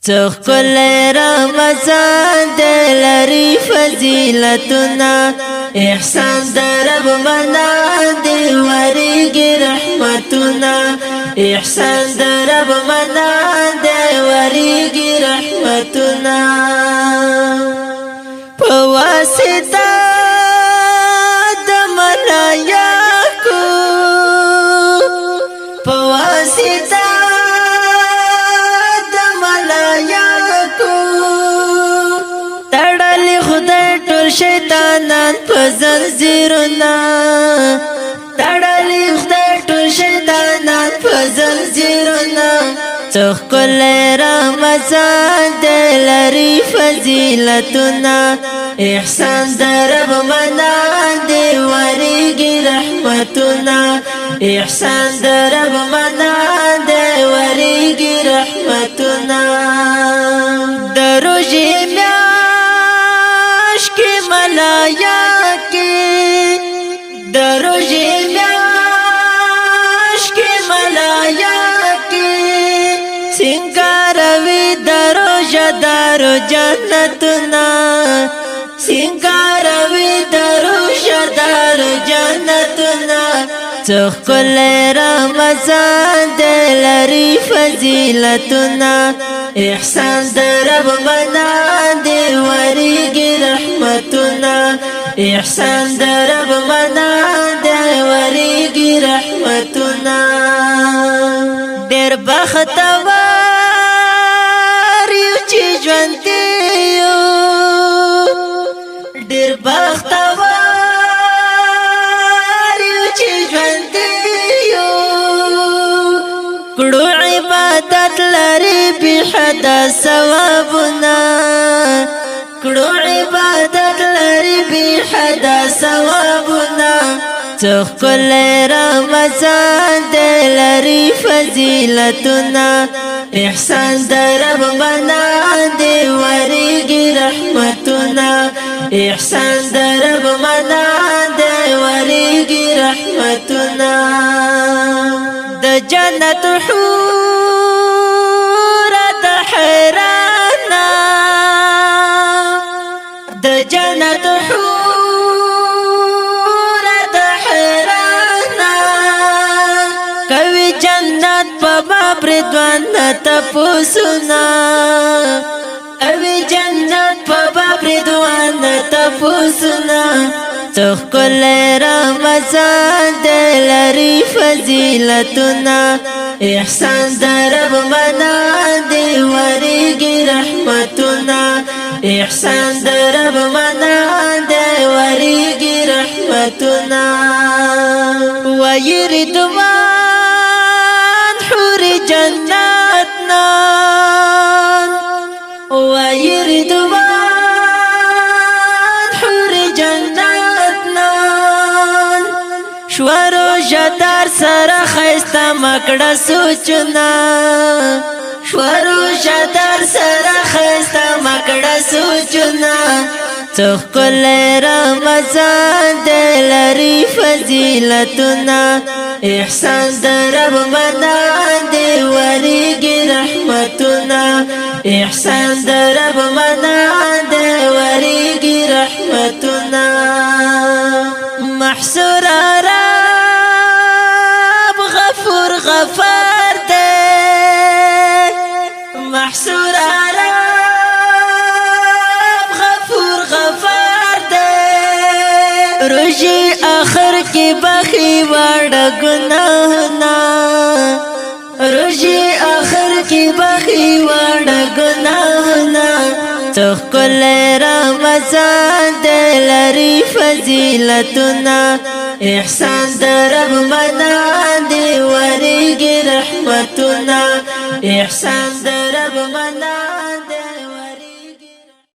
څخکل رمضان دلری فضیلتنا احسان در رب منان دی وریگی رحمتنا احسان در رب منان دی وریگی رحمتنا پواسطه د ملائکو پواسطه شیطانان پزنزیرنا تړلی خدای ټول شیطانان پزنزیرنا څخکل رمضان دلری فضیلتنا احسان در رب منان دی وریگی رحمتنا احسان در رب منان دی وریگی رحمتنا دروژی ملائکی دروژی میاش کی ملائکی سنگاروی دروژه دارو جنتنا سنگاروی دروژه دارو جنتنا څخکل رمضان دلری فضیلتنا احسان در رب منان دی وریگی رحمتنا احسان در رب منان دی وریگی رحمتنا ډیر بختوار یو چې ژوند یو ډیر بختوار یو چې ژوند یو کړو عبادت لري به حدا ثوابنا کړو عبادت لري به حدا ثوابنا څخکل رمضان دلری فضیلتنا احسان در رب منان دی وریگی رحمتنا احسان در رب منان دی وریگی رحمتنا د جنت حور د حیرانا د جنت حور د حیرانا کوي جنت په باب رضوان تپوسنا کوي جنت په باب رضوان تپوسنا څخکل رمضان دلری فضیلتنا احسان در رب منان دی وریگی رحمتنا احسان در رب منان دی وریگی رحمتنا ویردوان حور جنتنا ویردوان حور جنتنا شورو جدار سره خیستا مکړه سوچنا شورو جدار سره خیستا مکړه سوچنا څخکل رمضان دلری فضیلتنا احسان در رب منان دی وریگی رحمتنا احسان در رب منان دی وریگی رحمتنا محصور رب غفور غفار دے محصور رب غفور غفار دے روزی آخر کی بخی وڑا گناہنا روزی آخر کی بخی وڑا گناہنا څخکل رمضان دلری فضیلتنا احسان در رب منان دی وریگی رحمتنا احسان در رب منان